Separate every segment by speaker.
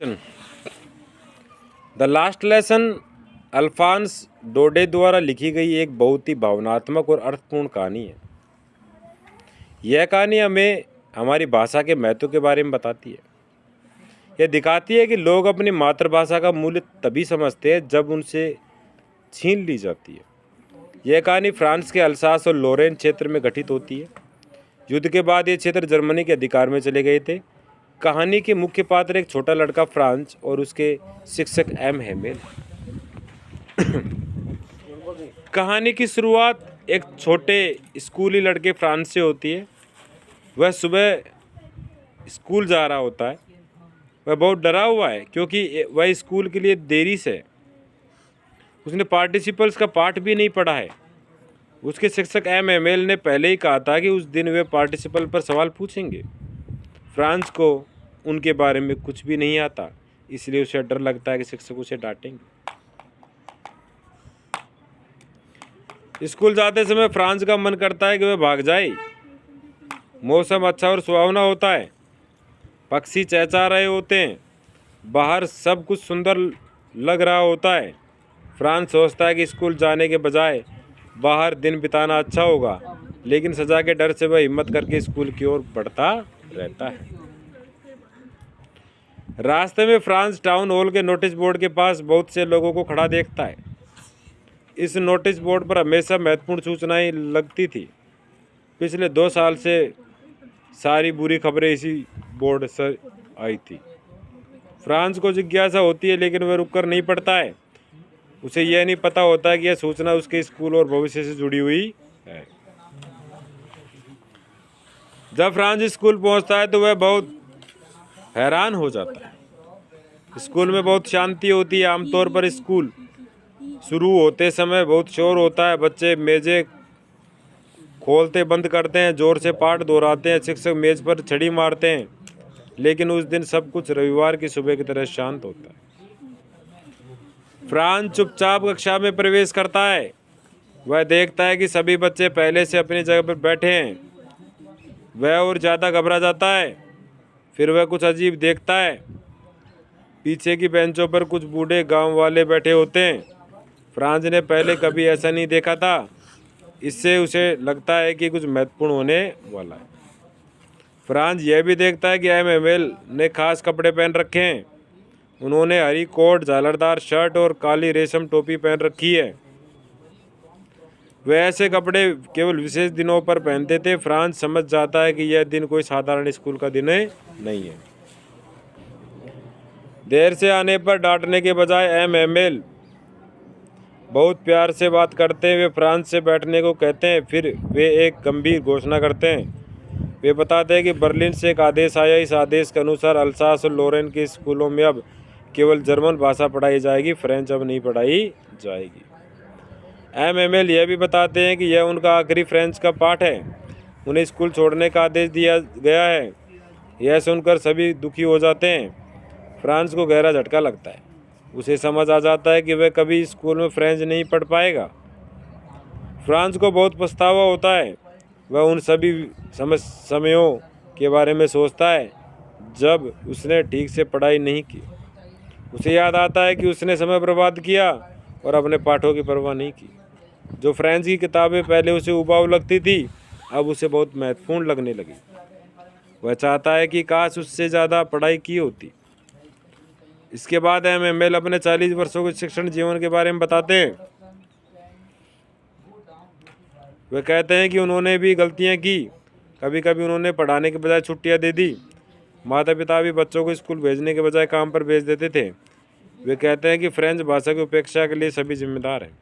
Speaker 1: The last lesson Alphonse डोडे द्वारा लिखी गई एक बहुत ही भावनात्मक और अर्थपूर्ण कहानी है। यह कहानी हमें हमारी भाषा के महत्व के बारे में बताती है। यह दिखाती है कि लोग अपनी मातृभाषा का मूल्य तभी समझते हैं जब उनसे छीन ली जाती है। यह कहानी फ्रांस के अल्सास और लोरेन क्षेत्र में घटित होती है। युद्ध के बाद ये क्षेत्र जर्मनी के अधिकार में चले गए थे। कहानी के मुख्य पात्र एक छोटा लड़का फ्रांस और उसके शिक्षक एम हेमेल। कहानी की शुरुआत एक छोटे स्कूली लड़के फ्रांस से होती है। वह सुबह स्कूल जा रहा होता है। वह बहुत डरा हुआ है क्योंकि वह स्कूल के लिए देरी से उसने पार्टिसिपल्स का पाठ भी नहीं पढ़ा है। उसके शिक्षक एम हेमेल ने पहले ही कहा था कि उस दिन वे पार्टिसिपल पर सवाल पूछेंगे। फ्रांस को उनके बारे में कुछ भी नहीं आता, इसलिए उसे डर लगता है कि शिक्षक उसे डांटेंगे। स्कूल जाते समय फ्रांस का मन करता है कि वह भाग जाए। मौसम अच्छा और सुहावना होता है। पक्षी चहचहा रहे होते हैं। बाहर सब कुछ सुंदर लग रहा होता है। फ्रांस सोचता है कि स्कूल जाने के बजाय बाहर दिन बिताना अच्छा होगा, लेकिन सजा के डर से वह हिम्मत करके स्कूल की ओर बढ़ता रहता है। रास्ते में फ्रांस टाउन हॉल के नोटिस बोर्ड के पास बहुत से लोगों को खड़ा देखता है। इस नोटिस बोर्ड पर हमेशा महत्वपूर्ण सूचनाएं लगती थी। पिछले 2 साल से सारी बुरी खबरें इसी बोर्ड से आई थी। फ्रांस को जिज्ञासा होती है, लेकिन वह रुककर नहीं पढ़ता है। उसे यह नहीं पता होता कि यह सूचना उसके स्कूल और भविष्य से जुड़ी हुई है। जब फ्रांस स्कूल पहुंचता है तो वह बहुत हैरान हो जाता है। स्कूल में बहुत शांति होती है। आमतौर पर स्कूल शुरू होते समय बहुत शोर होता है। बच्चे मेजें खोलते बंद करते हैं, जोर से पाठ दोहराते हैं, शिक्षक मेज पर छड़ी मारते हैं। लेकिन उस दिन सब कुछ रविवार की सुबह की तरह शांत होता है। फ्रांस चुपचाप कक्षा में प्रवेश करता है। वह देखता है कि सभी बच्चे पहले से अपनी जगह पर बैठे हैं। वह और ज़्यादा घबरा जाता है। फिर वह कुछ अजीब देखता है। पीछे की बेंचों पर कुछ बूढ़े गांव वाले बैठे होते हैं। फ्रांस ने पहले कभी ऐसा नहीं देखा था। इससे उसे लगता है कि कुछ महत्वपूर्ण होने वाला है। फ्रांस यह भी देखता है कि एम हेमेल ने खास कपड़े पहन रखे हैं। उन्होंने हरी कोट, झालरदार शर्ट और काली रेशम टोपी पहन रखी है। वे ऐसे कपड़े केवल विशेष दिनों पर पहनते थे। फ्रांस समझ जाता है कि यह दिन कोई साधारण स्कूल का दिन नहीं है। देर से आने पर डांटने के बजाय एम हेमेल बहुत प्यार से बात करते हैं। वे फ्रांस से बैठने को कहते हैं। फिर वे एक गंभीर घोषणा करते हैं। वे बताते हैं कि बर्लिन से एक आदेश आया। इस आदेश के अनुसार अल्सास और लोरेन के स्कूलों में अब केवल जर्मन भाषा पढ़ाई जाएगी, फ्रेंच अब नहीं पढ़ाई जाएगी। एम हेमेल यह भी बताते हैं कि यह उनका आखिरी फ्रेंच का पाठ है। उन्हें स्कूल छोड़ने का आदेश दिया गया है। यह सुनकर सभी दुखी हो जाते हैं। फ्रांस को गहरा झटका लगता है। उसे समझ आ जाता है कि वह कभी स्कूल में फ्रेंच नहीं पढ़ पाएगा। फ्रांस को बहुत पछतावा होता है। वह उन सभी समयों के बारे में सोचता है जब उसने ठीक से पढ़ाई नहीं की। उसे याद आता है कि उसने समय बर्बाद किया और अपने पाठों की परवाह नहीं की। जो फ्रेंच की किताबें पहले उसे उबाऊ लगती थी, अब उसे बहुत महत्वपूर्ण लगने लगी। वह चाहता है कि काश उससे ज़्यादा पढ़ाई की होती। इसके बाद एम हेमेल अपने 40 वर्षों के शिक्षण जीवन के बारे में बताते हैं। वे कहते हैं कि उन्होंने भी गलतियां की। कभी कभी उन्होंने पढ़ाने के बजाय छुट्टियां दे दी। माता पिता भी बच्चों को स्कूल भेजने के बजाय काम पर भेज देते थे। वे कहते हैं कि फ्रेंच भाषा की उपेक्षा के लिए सभी जिम्मेदार हैं।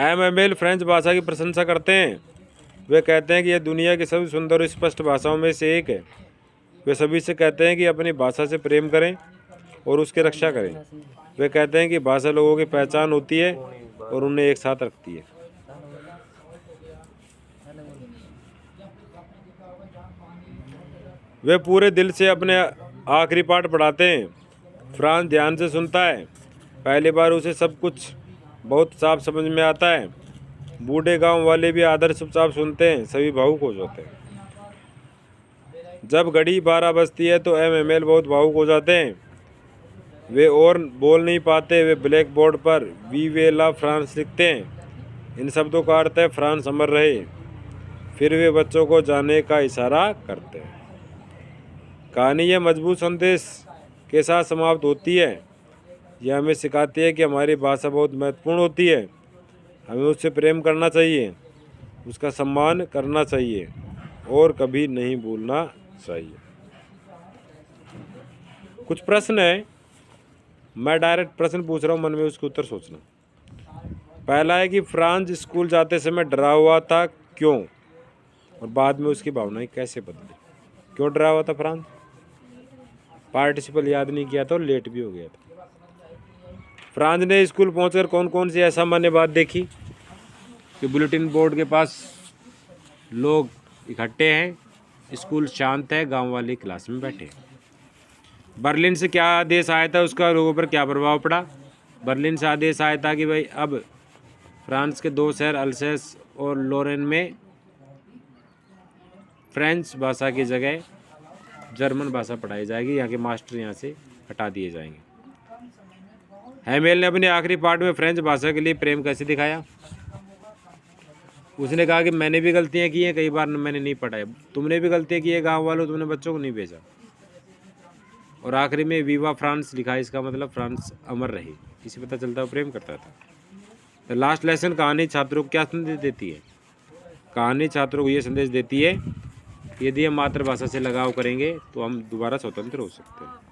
Speaker 1: एम हेमेल फ्रेंच भाषा की प्रशंसा करते हैं। वे कहते हैं कि यह दुनिया की सबसे सुंदर और स्पष्ट भाषाओं में से एक है। वे सभी से कहते हैं कि अपनी भाषा से प्रेम करें और उसकी रक्षा करें। वे कहते हैं कि भाषा लोगों की पहचान होती है और उन्हें एक साथ रखती है। वे पूरे दिल से अपने आखिरी पाठ पढ़ाते हैं। फ्रांस ध्यान से सुनता है। पहली बार उसे सब कुछ बहुत साफ समझ में आता है। बूढ़े गांव वाले भी आदर चुपचाप सुनते हैं। सभी भावुक हो जाते हैं। जब घड़ी 12 बजती है तो एमएमएल बहुत भावुक हो जाते हैं। वे और बोल नहीं पाते। वे ब्लैक बोर्ड पर वी ला फ्रांस लिखते हैं। इन शब्दों का अर्थ है फ्रांस अमर रहे। फिर वे बच्चों को जाने का इशारा करते हैं। कहानी यह मजबूत संदेश के साथ समाप्त होती है। यह हमें सिखाती है कि हमारी भाषा बहुत महत्वपूर्ण होती है। हमें उससे प्रेम करना चाहिए, उसका सम्मान करना चाहिए और कभी नहीं भूलना चाहिए। कुछ प्रश्न है, मैं डायरेक्ट प्रश्न पूछ रहा हूँ, मन में उसके उत्तर सोचना। पहला है कि फ्रांस स्कूल जाते समय डरा हुआ था, क्यों? और बाद में उसकी भावनाएं कैसे बदली? क्यों डरा हुआ था फ्रांस? पार्टिसिपल याद नहीं किया था और लेट भी हो गया था। फ्रांस ने स्कूल पहुंचकर कौन कौन सी असामान्य बात देखी? कि बुलेटिन बोर्ड के पास लोग इकट्ठे हैं, स्कूल शांत है, गांव वाले क्लास में बैठे हैं। बर्लिन से क्या आदेश आया था, उसका लोगों पर क्या प्रभाव पड़ा? बर्लिन से आदेश आया था कि भाई अब फ्रांस के 2 शहर अल्सेस और लोरेन में फ्रेंच भाषा की जगह जर्मन भाषा पढ़ाई जाएगी। यहाँ के मास्टर यहाँ से हटा दिए जाएंगे। हैमेल ने अपने आखिरी पार्ट में फ्रेंच भाषा के लिए प्रेम कैसे दिखाया? उसने कहा कि मैंने भी गलतियाँ की हैं, कई बार मैंने नहीं पढ़ाया। तुमने भी गलतियाँ की है गाँव वालों, तुमने बच्चों को नहीं भेजा। और आखिरी में वीवा फ्रांस लिखा है, इसका मतलब फ्रांस अमर रही। इसे पता चलता है प्रेम करता था। द लास्ट लेसन कहानी छात्रों को क्या संदेश देती है? कहानी छात्रों को ये संदेश देती है, यदि हम मातृभाषा से लगाव करेंगे तो हम दोबारा स्वतंत्र हो सकते हैं।